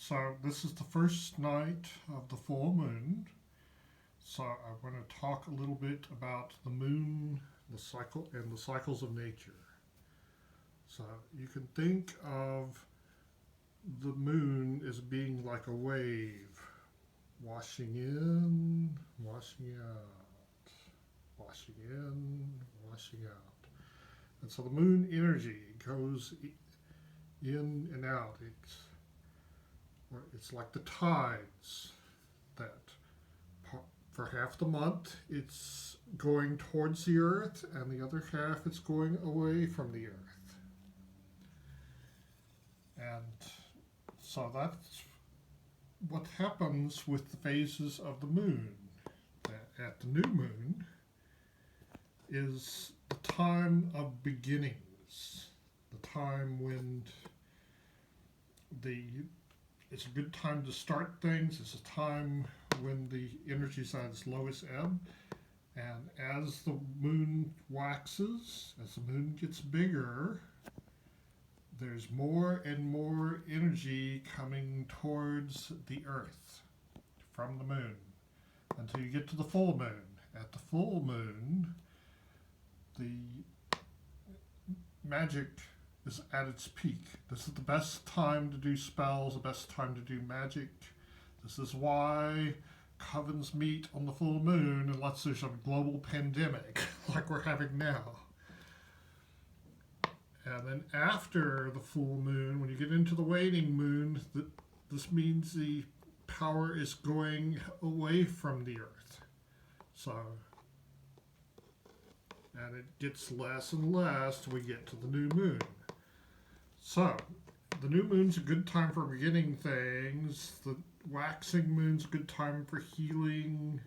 So this is the first night of the full moon. So I want to talk a little bit about the moon, the cycle, and the cycles of nature. So you can think of the moon as being like a wave, washing in, washing out, washing in, washing out. And so the moon energy goes in and out. It's like the tides that for half the month it's going towards the earth and the other half it's going away from the earth. And so that's what happens with the phases of the moon. At the new moon is the time of beginnings, the time when it's a good time to start things. It's a time when the energy is at its lowest ebb. And as the moon waxes, as the moon gets bigger, there's more and more energy coming towards the earth from the moon until you get to the full moon. At the full moon, the magic is at its peak. This is the best time to do spells, the best time to do magic. This is why covens meet on the full moon unless there's a global pandemic like we're having now. And then after the full moon, when you get into the waning moon, this means the power is going away from the earth. So, and it gets less and less till we get to the new moon. So, the new moon's a good time for beginning things. The waxing moon's a good time for healing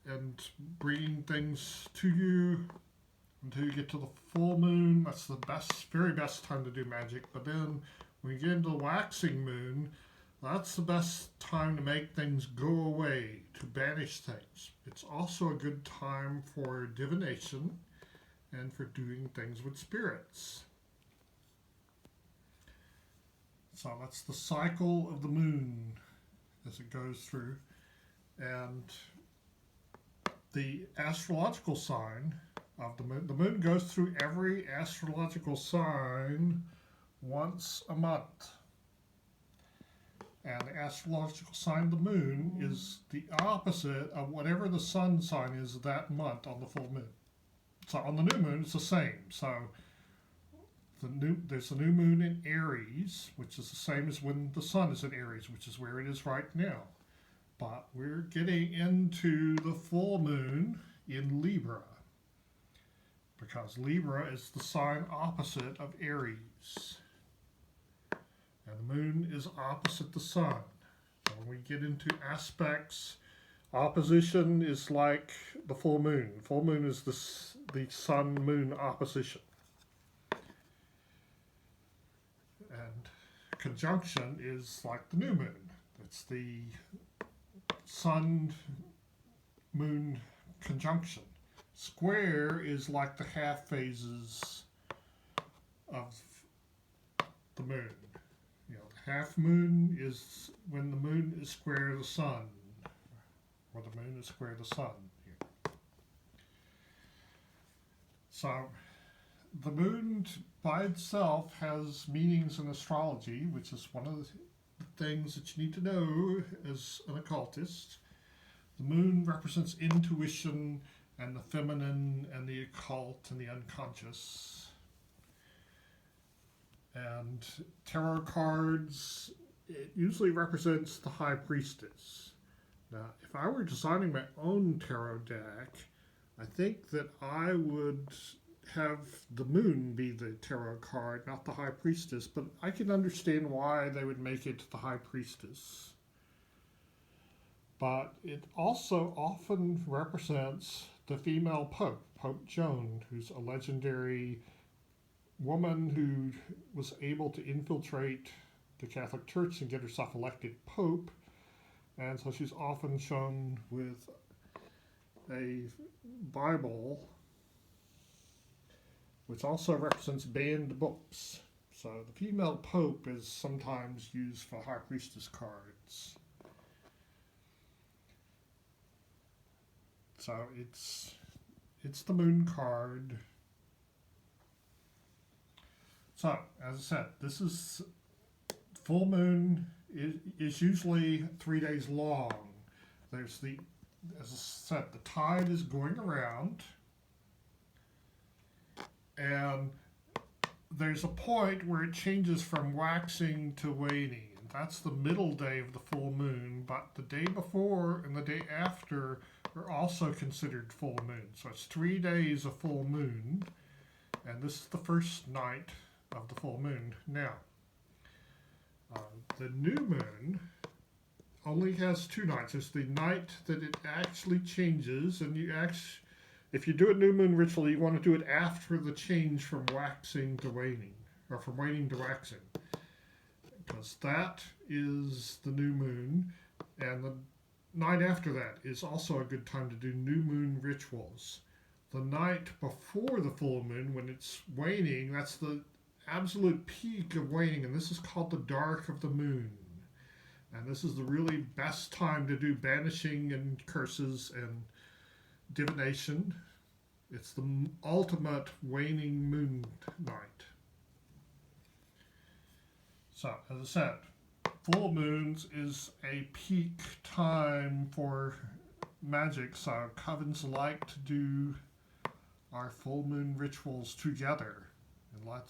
and bringing things to you until you get to the full moon. That's the very best time to do magic. But then when you get into the waxing moon, that's the best time to make things go away, to banish things. It's also a good time for divination and for doing things with spirits. So that's the cycle of the moon as it goes through. And the astrological sign of the moon goes through every astrological sign once a month. And the astrological sign of the moon is the opposite of whatever the sun sign is that month on the full moon. So on the new moon, it's the same. So there's a new moon in Aries, which is the same as when the sun is in Aries, which is where it is right now. But we're getting into the full moon in Libra, because Libra is the sign opposite of Aries. And the moon is opposite the sun. So when we get into aspects, opposition is like the full moon. Full moon is the sun-moon opposition. And conjunction is like the new moon. It's the sun-moon conjunction. Square is like the half phases of the moon. You know, the half moon is when the moon is square the sun, or the moon is square the sun. So the moon by itself has meanings in astrology, which is one of the things that you need to know as an occultist. The moon represents intuition and the feminine and the occult and the unconscious. And tarot cards, it usually represents the high priestess. Now, if I were designing my own tarot deck, I think that I would have the moon be the tarot card, not the high priestess, but I can understand why they would make it the high priestess. But it also often represents the female pope, Pope Joan, who's a legendary woman who was able to infiltrate the Catholic Church and get herself elected pope. And so she's often shown with a Bible, which also represents banned books. So the female pope is sometimes used for high priestess cards. So it's the moon card. So as I said, this is full moon is usually 3 days long. There's as I said, the tide is going around, and there's a point where it changes from waxing to waning. That's the middle day of the full moon, but the day before and the day after are also considered full moon. So it's 3 days of full moon, and this is the first night of the full moon. Now, the new moon only has 2 nights. It's the night that it actually changes, and if you do a new moon ritual, you want to do it after the change from waxing to waning, or from waning to waxing, because that is the new moon, and the night after that is also a good time to do new moon rituals. The night before the full moon, when it's waning, that's the absolute peak of waning, and this is called the dark of the moon. And this is the really best time to do banishing and curses and divination. It's the ultimate waning moon night. So, as I said, full moons is a peak time for magic, so covens like to do our full moon rituals together. And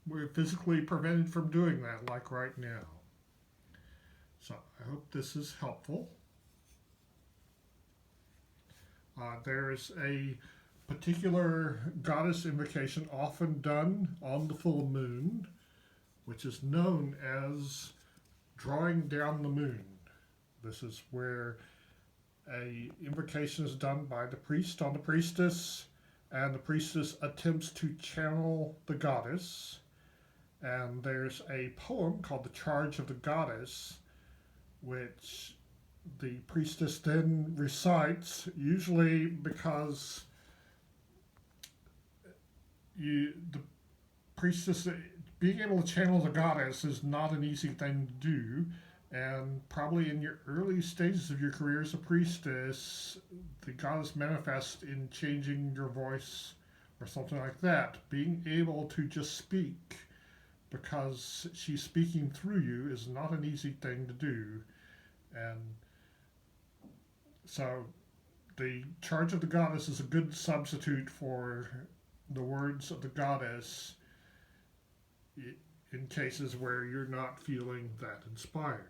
we're physically prevented from doing that, like right now. So I hope this is helpful. There's a particular goddess invocation often done on the full moon, which is known as drawing down the moon. This is where a invocation is done by the priest on the priestess, and the priestess attempts to channel the goddess. And there's a poem called The Charge of the Goddess, which the priestess then recites, usually because the priestess, being able to channel the goddess is not an easy thing to do, and probably in your early stages of your career as a priestess, the goddess manifests in changing your voice or something like that. Being able to just speak because she's speaking through you is not an easy thing to do. And so the Charge of the Goddess is a good substitute for the words of the goddess in cases where you're not feeling that inspired.